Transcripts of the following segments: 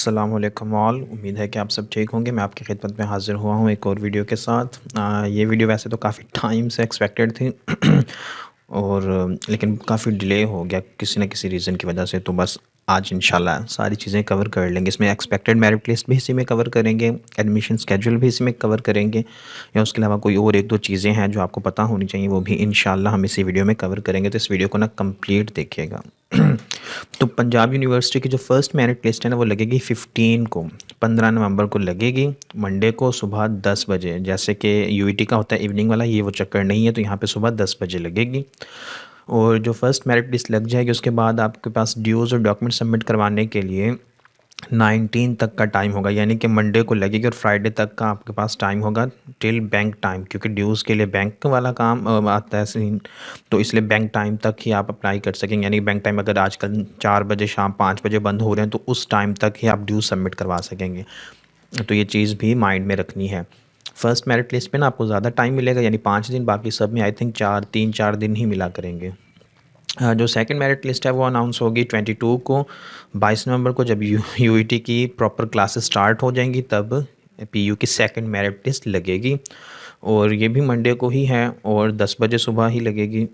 अस्सलाम वालेकुम ऑल। उम्मीद है कि आप सब ठीक होंगे। मैं आपकी खिदमत में हाज़िर हुआ हूँ एक और वीडियो के साथ। ये वीडियो वैसे तो काफ़ी टाइम से एक्सपेक्टेड थी और लेकिन काफ़ी डिले हो गया किसी न किसी रीज़न की वजह से। तो बस आज इंशाल्लाह सारी चीज़ें कवर कर लेंगे। इसमें एक्सपेक्टेड मेरिट लिस्ट भी इसी में कवर करेंगे, एडमिशन स्केड्यूल भी इसी में कवर करेंगे, या उसके अलावा कोई और एक दो चीज़ें हैं जो आपको पता होनी चाहिए वो भी इंशाल्लाह हम इसी वीडियो में कवर करेंगे। तो इस वीडियो को ना कंप्लीट देखिएगा। तो पंजाब यूनिवर्सिटी की जो फर्स्ट मेरिट लिस्ट है ना वो लगेगी 15 को, 15 नवंबर को लगेगी, मंडे को सुबह 10 बजे। जैसे कि यूईटी का होता है इवनिंग वाला, ये वो चक्कर नहीं है, तो यहाँ पे सुबह 10 बजे लगेगी। और जो फर्स्ट मेरिट लिस्ट लग जाएगी उसके बाद आपके पास ड्यूज़ और डॉक्यूमेंट सबमिट करवाने के लिए 19 तक का टाइम होगा, यानी कि मंडे को लगेगी और फ्राइडे तक का आपके पास टाइम होगा टिल बैंक टाइम, क्योंकि ड्यूज़ के लिए बैंक वाला काम आता है सीन। तो इसलिए बैंक टाइम तक ही आप अप्लाई कर सकेंगे, यानी बैंक टाइम अगर आजकल 4 बजे शाम 5 बजे बंद हो रहे हैं तो उस टाइम तक ही आप ड्यूज़ सबमिट करवा सकेंगे। तो ये चीज़ भी माइंड में रखनी है। फर्स्ट मेरिट लिस्ट में ना आपको ज़्यादा टाइम मिलेगा, यानी 5 दिन, बाकी सब में आई थिंक 3-4 दिन ही मिला करेंगे। जो सेकंड मेरिट लिस्ट है वो अनाउंस होगी 22 को, 22 नवंबर को, जब यूईटी की प्रॉपर क्लासेस स्टार्ट हो जाएंगी तब पीयू की सेकंड मेरिट लिस्ट लगेगी। और ये भी मंडे को ही है और 10 बजे सुबह ही लगेगी।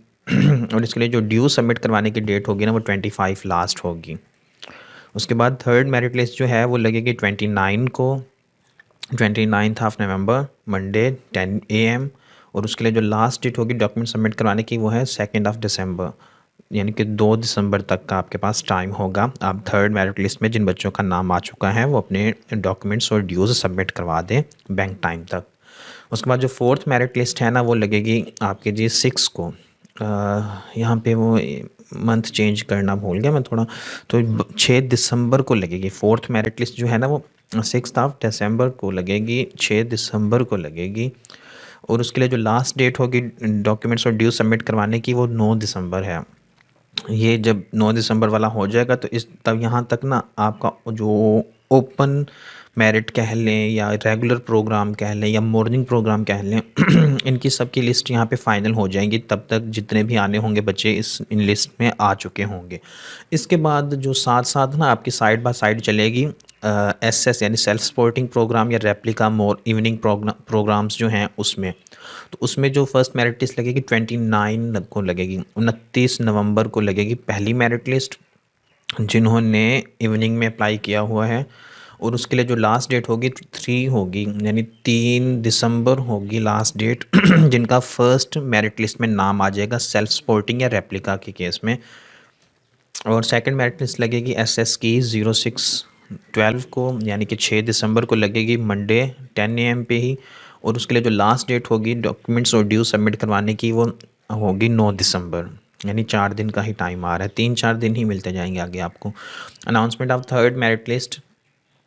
और इसके लिए जो ड्यू सबमिट करवाने की डेट होगी ना वो 25 लास्ट होगी। उसके बाद थर्ड मेरिट लिस्ट जो है वो लगेगी 29 को, 29th of November, Monday 10 AM। और उसके लिए जो लास्ट डेट होगी डॉक्यूमेंट सबमिट करवाने की वो है 2 दिसंबर, यानी कि 2 दिसंबर तक का आपके पास टाइम होगा। आप थर्ड मेरिट लिस्ट में जिन बच्चों का नाम आ चुका है वो अपने डॉक्यूमेंट्स और ड्यूज़ सबमिट करवा दें बैंक टाइम तक। उसके बाद जो फोर्थ मेरिट लिस्ट है ना वो लगेगी आपके जी 6 को। यहाँ पे वो मंथ चेंज करना भूल गया मैं थोड़ा, तो 6 दिसंबर को लगेगी। फोर्थ मेरिट लिस्ट जो है ना वो 6 दिसंबर को लगेगी, 6 दिसंबर को लगेगी। और उसके लिए जो लास्ट डेट होगी डॉक्यूमेंट्स और ड्यूज़ सबमिट करवाने की वो 9 दिसंबर है। ये जब 9 दिसंबर वाला हो जाएगा तो इस तब यहाँ तक ना आपका जो ओपन मेरिट कह लें या रेगुलर प्रोग्राम कह लें या मॉर्निंग प्रोग्राम कह लें इनकी सबकी लिस्ट यहाँ पे फाइनल हो जाएंगी। तब तक जितने भी आने होंगे बच्चे इन लिस्ट में आ चुके होंगे। इसके बाद जो साथ साथ ना आपकी साइड बाय साइड चलेगी एसएस यानी सेल्फ सपोर्टिंग प्रोग्राम या रेप्लिका मोर इवनिंग प्रोग्राम्स जो हैं उसमें। तो उसमें जो फर्स्ट मेरिट लिस्ट लगेगी 29 को लगेगी, 29 नवंबर को लगेगी पहली मेरिट लिस्ट जिन्होंने इवनिंग में अप्लाई किया हुआ है। और उसके लिए जो लास्ट डेट होगी 3 होगी, यानी 3 दिसंबर होगी लास्ट डेट जिनका फर्स्ट मेरिट लिस्ट में नाम आ जाएगा सेल्फ सपोर्टिंग या रेप्लिका के केस में। और सेकंड मेरिट लिस्ट लगेगी एसएस की 06-12 को, यानी कि 6 दिसंबर को लगेगी, मंडे 10 AM पे ही। और उसके लिए जो लास्ट डेट होगी डॉक्यूमेंट्स और ड्यू सबमिट करवाने की वो होगी 9 दिसंबर, यानी 4 दिन का ही टाइम आ रहा है, 3-4 दिन ही मिलते जाएंगे आगे आपको। Announcement of third merit list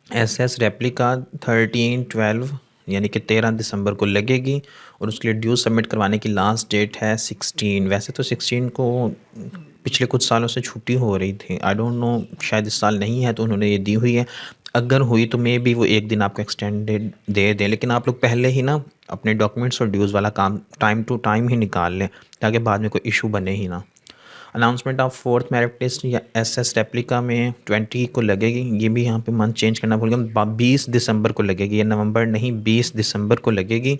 SS replica 13-12, यानी कि 13 दिसंबर को लगेगी। और उसके लिए ड्यू सबमिट करवाने की लास्ट डेट है 16। वैसे तो 16 को पिछले कुछ सालों से छुट्टी हो रही थी, आई डोंट नो शायद इस साल नहीं है तो उन्होंने ये दी हुई है। अगर हुई तो मे भी वो एक दिन आपको एक्सटेंडेड दे दें, लेकिन आप लोग पहले ही ना अपने डॉक्यूमेंट्स और ड्यूज़ वाला काम टाइम टू टाइम ही निकाल लें ताकि बाद में कोई इशू बने ही ना। Announcement of fourth merit list या एसएस रेप्लिका में 20 को लगेगी, ये भी यहाँ पे मंथ चेंज करना भूल गया, 20 दिसंबर को लगेगी, ये नवंबर नहीं 20 दिसंबर को लगेगी।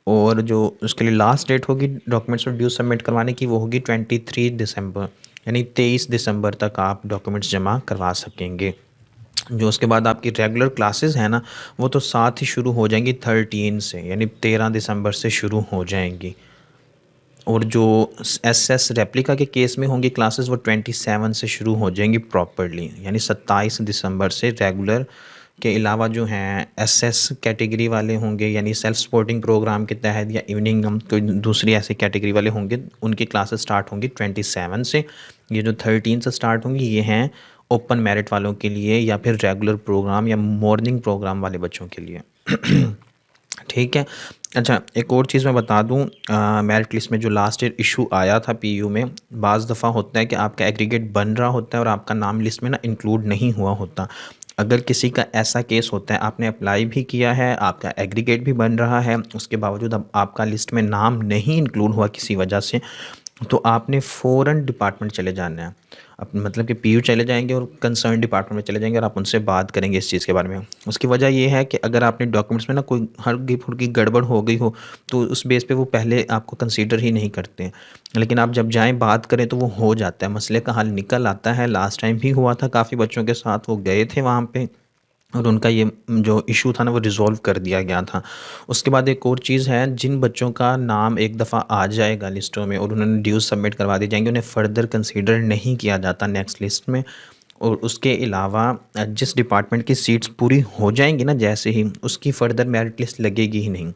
और जो उसके लिए लास्ट डेट होगी डॉक्यूमेंट्स और ड्यू सबमिट करवाने की वो होगी 23 दिसंबर, यानी 23 दिसंबर तक आप डॉक्यूमेंट्स जमा करवा सकेंगे। जो उसके बाद आपकी रेगुलर क्लासेस हैं ना वो तो साथ ही शुरू हो जाएंगी 13 से, यानी 13 दिसंबर से शुरू हो जाएंगी। और जो एसएस रेप्लिका के केस में होंगी क्लासेस वो 27 से शुरू हो जाएंगी प्रॉपरली, यानी 27 दिसंबर से रेगुलर के अलावा जो हैं एसएस कैटेगरी वाले होंगे, यानी सेल्फ सपोर्टिंग प्रोग्राम के तहत या इवनिंग हम कोई दूसरी ऐसी कैटेगरी वाले होंगे उनकी क्लासेस स्टार्ट होंगी 27 से। ये जो 13 से स्टार्ट होंगी ये हैं ओपन मेरिट वालों के लिए या फिर रेगुलर प्रोग्राम या मॉर्निंग प्रोग्राम वाले बच्चों के लिए। ठीक है। अच्छा, एक और चीज़ मैं बता दूं, मेरिट लिस्ट में जो लास्ट ईयर इशू आया था पीयू में, बाज़ दफ़ा होता है कि आपका एग्रीगेट बन रहा होता है और आपका नाम लिस्ट में ना इंक्लूड नहीं हुआ होता। अगर किसी का ऐसा केस होता है आपने अप्लाई भी किया है, आपका एग्रीगेट भी बन रहा है, उसके बावजूद अब आपका लिस्ट में नाम नहीं इंक्लूड हुआ किसी वजह से, तो आपने फ़ौरन डिपार्टमेंट चले जाना है। अब मतलब कि पीयू चले जाएँगे और कंसर्न डिपार्टमेंट में चले जाएँगे और आप उनसे बात करेंगे इस चीज़ के बारे में। उसकी वजह ये है कि अगर आपने डॉक्यूमेंट्स में ना कोई हल्की-फुल्की गड़बड़ हो गई हो, तो उस बेस पे वो पहले आपको कंसीडर ही नहीं करते हैं। लेकिन आप जब जाएँ बात करें तो वो हो जाता है, मसले का हल निकल आता है। लास्ट टाइम भी हुआ था काफ़ी बच्चों के साथ, वो गए थे वहाँ पे और उनका ये जो इशू था ना वो रिज़ॉल्व कर दिया गया था। उसके बाद एक और चीज़ है, जिन बच्चों का नाम एक दफ़ा आ जाएगा लिस्टों में और उन्होंने ड्यूज़ सबमिट करवा दी जाएँगे, उन्हें फ़र्दर कंसीडर नहीं किया जाता नेक्स्ट लिस्ट में। और उसके अलावा जिस डिपार्टमेंट की सीट्स पूरी हो जाएँगी ना जैसे ही, उसकी फ़र्दर मेरिट लिस्ट लगेगी ही नहीं।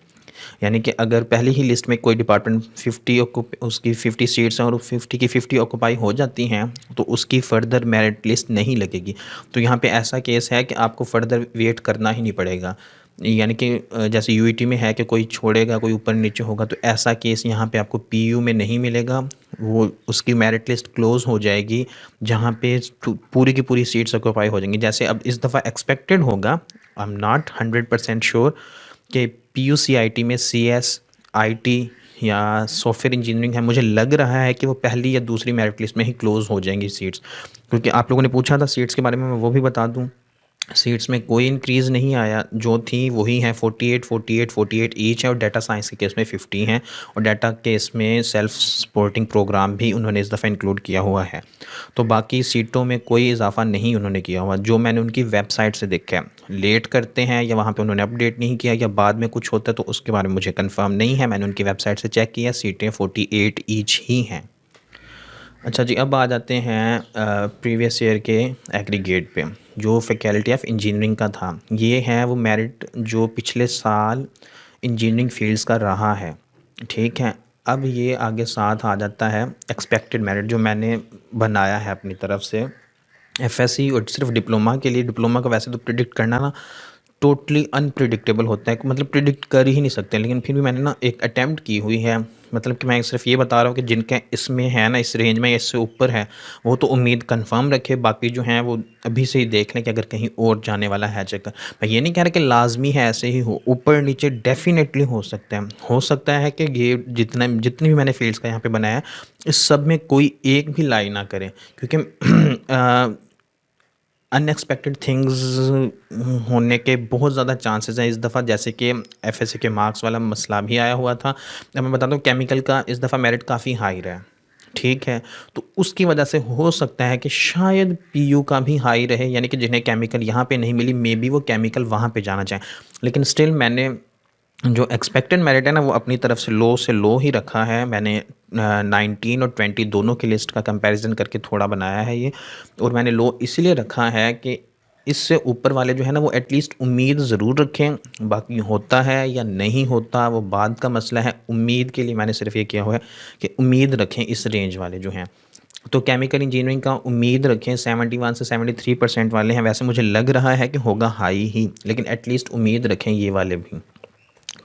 यानी कि अगर पहली ही लिस्ट में कोई डिपार्टमेंट 50 उसकी 50 सीट्स हैं और 50 की 50 ऑक्यूपाई हो जाती हैं, तो उसकी फ़र्दर मेरिट लिस्ट नहीं लगेगी। तो यहाँ पे ऐसा केस है कि आपको फ़र्दर वेट करना ही नहीं पड़ेगा। यानी कि जैसे यूईटी में है कि कोई छोड़ेगा, कोई ऊपर-नीचे होगा, तो ऐसा केस यहाँ पे आपको पीयू में नहीं मिलेगा। वो उसकी मेरिट लिस्ट क्लोज़ हो जाएगी, जहाँ पे पूरी की पूरी सीट्स ऑक्यूपाई हो जाएँगी। जैसे अब इस दफ़ा एक्सपेक्टेड होगा, आई एम नॉट 100% श्योर कि पीयूसीआईटी में सीएस, आईटी या सॉफ्टवेयर इंजीनियरिंग है, मुझे लग रहा है कि वो पहली या दूसरी मेरिट लिस्ट में ही क्लोज़ हो जाएँगी सीट्स। क्योंकि आप लोगों ने पूछा था सीट्स के बारे में, मैं वो भी बता दूँ। सीट्स में कोई इंक्रीज़ नहीं आया, जो थी वही हैं, 48, 48, 48 ईच है और डाटा साइंस के केस में 50 हैं और डाटा केस में सेल्फ सपोर्टिंग प्रोग्राम भी उन्होंने इस दफ़ा इंक्लूड किया हुआ है। तो बाकी सीटों में कोई इजाफ़ा नहीं उन्होंने किया हुआ, जो मैंने उनकी वेबसाइट से देखा है। लेट करते हैं या वहाँ पे उन्होंने अपडेट नहीं किया या बाद में कुछ होता है, तो उसके बारे में मुझे कन्फर्म नहीं है। मैंने उनकी वेबसाइट से चेक किया, सीटें 48 ईच ही हैं। अच्छा जी, अब आ जाते हैं प्रीवियस ईयर के एग्रीगेट पे, जो फैकल्टी ऑफ इंजीनियरिंग का था। ये है वो मेरिट जो पिछले साल इंजीनियरिंग फील्ड्स का रहा है, ठीक है। अब ये आगे साथ आ जाता है एक्सपेक्टेड मेरिट, जो मैंने बनाया है अपनी तरफ से एफएससी और सिर्फ डिप्लोमा के लिए। डिप्लोमा का वैसे तो प्रिडिक्ट करना ना टोटली अनप्रिडिक्टेबल होता है, मतलब प्रिडिक्ट कर ही नहीं सकते, लेकिन फिर भी मैंने ना एक अटैम्प्ट की हुई है। मतलब कि मैं सिर्फ ये बता रहा हूँ कि जिनके इसमें है ना, इस रेंज में या इससे ऊपर है, वो तो उम्मीद कंफर्म रखे। बाकी जो हैं वो अभी से ही देख लें कि अगर कहीं और जाने वाला है चक्कर। मैं ये नहीं कह रहा कि लाजमी है ऐसे ही हो, ऊपर नीचे डेफिनेटली हो सकता है कि ये जितनी भी मैंने फील्ड्स का यहाँ पे बनाया है, इस सब में कोई एक भी लाई ना करें, क्योंकि अनएक्सपेक्टेड थिंग्स होने के बहुत ज़्यादा चांसेस हैं इस दफ़ा। जैसे कि एफएससी के मार्क्स वाला मसला भी आया हुआ था। अब मैं बताता हूँ, केमिकल का इस दफ़ा मेरिट काफ़ी हाई रहा है, ठीक है। तो उसकी वजह से हो सकता है कि शायद पीयू का भी हाई रहे, यानी कि जिन्हें केमिकल यहाँ पे नहीं मिली, मे बी वो केमिकल वहाँ पे जाना चाहें। लेकिन स्टिल मैंने जो एक्सपेक्टेड मेरिट है ना, वो अपनी तरफ से लो ही रखा है। मैंने 19 और 20 दोनों की लिस्ट का कंपैरिजन करके थोड़ा बनाया है ये। और मैंने लो इसलिए रखा है कि इससे ऊपर वाले जो है ना, वो एटलीस्ट उम्मीद ज़रूर रखें। बाकी होता है या नहीं होता वो बाद का मसला है। उम्मीद के लिए मैंने सिर्फ ये किया हुआ है कि उम्मीद रखें इस रेंज वाले जो हैं। तो केमिकल इंजीनियरिंग का उम्मीद रखें, 71 से 73% वाले हैं। वैसे मुझे लग रहा है कि होगा हाई ही, लेकिन एटलीस्ट उम्मीद रखें ये वाले भी।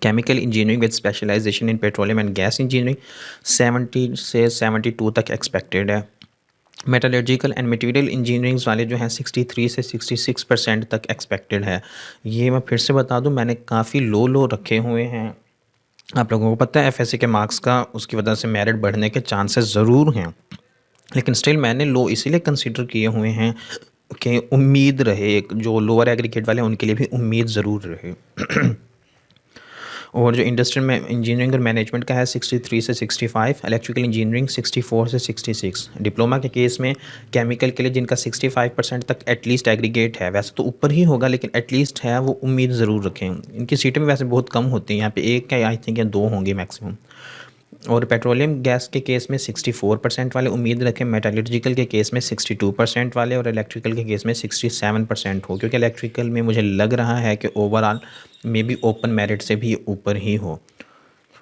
Chemical engineering with specialisation in petroleum and gas engineering 70 से 72 तक एक्सपेक्टेड है। मेटलर्जिकल एंड मटेरियल इंजीनियरिंग वाले जो हैं 63 से 66% तक एक्सपेक्टेड है। ये मैं फिर से बता दूं, मैंने काफ़ी लो रखे हुए हैं। आप लोगों को पता है एफएससी के मार्क्स का, उसकी वजह से मेरिट बढ़ने के चांसेस ज़रूर हैं, लेकिन स्टिल मैंने लो इसीलिए कंसीडर किए हुए हैं कि उम्मीद रहे, जो लोअर एग्रीगेट वाले हैं उनके लिए भी उम्मीद ज़रूर रहे। और जो इंडस्ट्रियल में इंजीनियरिंग और मैनेजमेंट का है 63 से 65, इलेक्ट्रिकल इंजीनियरिंग 64 से 66। डिप्लोमा के केस में केमिकल के लिए जिनका 65% तक एटलीस्ट एग्रीगेट है, वैसे तो ऊपर ही होगा लेकिन एटलीस्ट है, वो उम्मीद ज़रूर रखें। इनकी सीटें भी वैसे बहुत कम होती हैं, यहाँ पे एक या आई थिंक या दो होंगी मैक्सिमम। और पेट्रोलियम गैस के केस में 64% वाले उम्मीद रखें, मेटलर्जिकल के केस में 62% वाले और इलेक्ट्रिकल के केस में 67% हो, क्योंकि इलेक्ट्रिकल में मुझे लग रहा है कि overall may be open merit से भी ऊपर ही हो।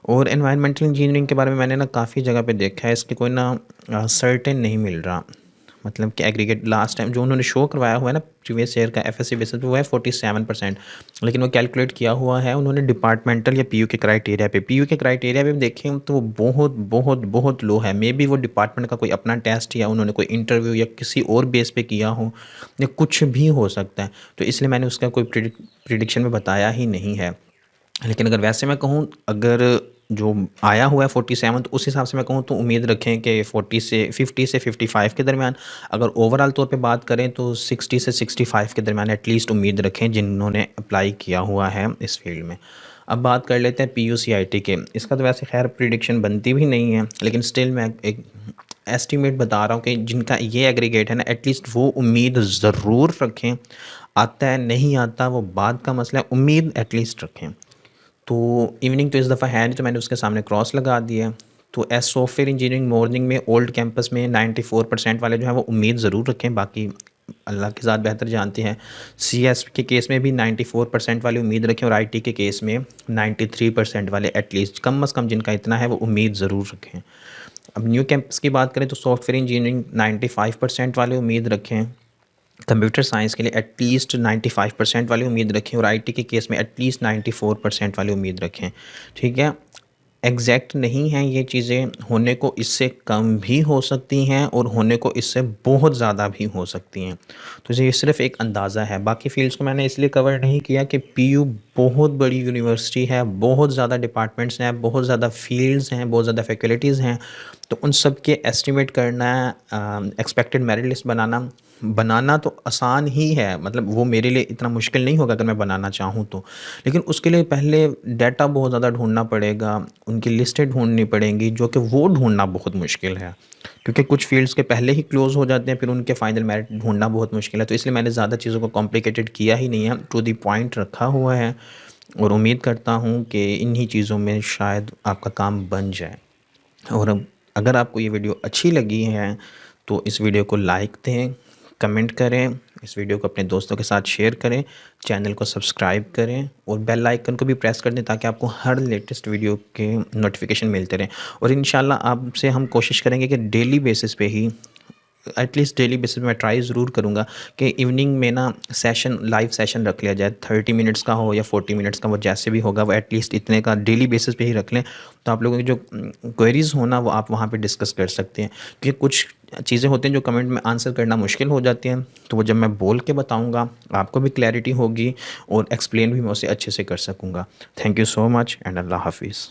और एनवायरमेंटल इंजीनियरिंग के बारे में मैंने ना काफ़ी जगह पे देखा है, इसके कोई ना सर्टेन नहीं मिल रहा। मतलब कि एग्रीगेट लास्ट टाइम जो उन्होंने शो करवाया हुआ है ना प्रीवियस ईयर का एफएससी बेसिस पे, वो है 47%, लेकिन वो कैलकुलेट किया हुआ है उन्होंने डिपार्टमेंटल या पीयू के क्राइटेरिया पे। पीयू के क्राइटेरिया पे देखें तो वो बहुत बहुत बहुत लो है। मे बी वो डिपार्टमेंट का कोई अपना टेस्ट या उन्होंने कोई इंटरव्यू या किसी और बेस पे किया हो, या कुछ भी हो सकता है। तो इसलिए मैंने उसका कोई प्रिडिक्शन में बताया ही नहीं है। लेकिन अगर वैसे मैं कहूँ, अगर जो आया हुआ है 47, तो उस हिसाब से मैं कहूँ तो उम्मीद रखें कि 50 से 55 के दरमियान। अगर ओवरऑल तौर पे बात करें तो 60 से 65 के दरमियान एटलीस्ट उम्मीद रखें जिन्होंने अप्लाई किया हुआ है इस फील्ड में। अब बात कर लेते हैं PUCIT के। इसका तो वैसे खैर प्रिडिक्शन बनती भी नहीं है, लेकिन स्टिल मैं एक एस्टिमेट बता रहा हूँ कि जिनका ये एग्रीगेट है ना, एटलीस्ट वो उम्मीद ज़रूर रखें। आता है नहीं आता वो बाद का मसला है, उम्मीद एटलीस्ट रखें। तो इवनिंग तो इस दफ़ा है नहीं, तो मैंने उसके सामने क्रॉस लगा दिया। तो एज सॉफ्टवेयर इंजीनियरिंग मॉर्निंग में ओल्ड कैंपस में 94% वाले जो हैं वो उम्मीद ज़रूर रखें, बाकी अल्लाह के साथ बेहतर जानते हैं। CS के केस में भी 94% वाली उम्मीद रखें, और IT के केस में 93% वाले एटलीस्ट कम अज़ कम जिनका इतना है वो उम्मीद ज़रूर रखें। अब न्यू कैंपस की बात करें तो सॉफ्टवेयर इंजीनियरिंग 95% वाले उम्मीद रखें, कंप्यूटर साइंस के लिए एटलीस्ट 95% वाली उम्मीद रखें, और IT के केस में एटलीस्ट 94% वाली उम्मीद रखें। ठीक है, एग्जैक्ट नहीं हैं ये चीज़ें, होने को इससे कम भी हो सकती हैं और होने को इससे बहुत ज़्यादा भी हो सकती हैं। तो ये सिर्फ एक अंदाज़ा है। बाकी फील्ड्स को मैंने इसलिए कवर नहीं किया कि PU बहुत बड़ी यूनिवर्सिटी है, बहुत ज़्यादा डिपार्टमेंट्स हैं, बहुत ज़्यादा फील्ड्स हैं, बहुत ज़्यादा फैकल्टीज़ हैं। तो उन सब के एस्टिमेट करना, एक्सपेक्टेड मेरिट लिस्ट बनाना तो आसान ही है, मतलब वो मेरे लिए इतना मुश्किल नहीं होगा अगर मैं बनाना चाहूँ तो। लेकिन उसके लिए पहले डाटा बहुत ज़्यादा ढूँढना पड़ेगा, उनकी लिस्टें ढूँढनी पड़ेंगी, जो कि वो ढूँढना बहुत मुश्किल है, क्योंकि कुछ फ़ील्ड्स के पहले ही क्लोज़ हो जाते हैं, फिर उनके फाइनल मेरिट ढूँढना बहुत मुश्किल है। तो इसलिए मैंने ज़्यादा चीज़ों को कॉम्प्लिकेटेड किया ही नहीं है, टू द पॉइंट रखा हुआ है, और उम्मीद करता हूँ कि इन्हीं चीज़ों में शायद आपका काम बन जाए। और अगर आपको ये वीडियो अच्छी लगी है तो इस वीडियो को लाइक दें, कमेंट करें, इस वीडियो को अपने दोस्तों के साथ शेयर करें, चैनल को सब्सक्राइब करें और बेल आइकन को भी प्रेस कर दें ताकि आपको हर लेटेस्ट वीडियो के नोटिफिकेशन मिलते रहें। और इंशाल्लाह आपसे हम कोशिश करेंगे कि डेली बेसिस पे ही, एटलीस्ट डेली बेसिस पे मैं ट्राई ज़रूर करूँगा कि इवनिंग में ना सेशन, लाइव सेशन रख लिया जाए, 30 मिनट्स का हो या 40 मिनट्स का, वो जैसे भी होगा वो एटलीस्ट इतने का डेली बेसिस पे ही रख लें। तो आप लोगों की जो क्वेरीज़ हो ना वो आप वहाँ पे डिस्कस कर सकते हैं, क्योंकि कुछ चीज़ें होती हैं जो कमेंट में आंसर करना मुश्किल हो जाती हैं, तो वो जब मैं बोल के बताऊँगा आपको भी क्लैरिटी होगी और एक्सप्लेन भी मैं उसे अच्छे से कर सकूँगा। Thank you so much and अल्लाह हाफिज़।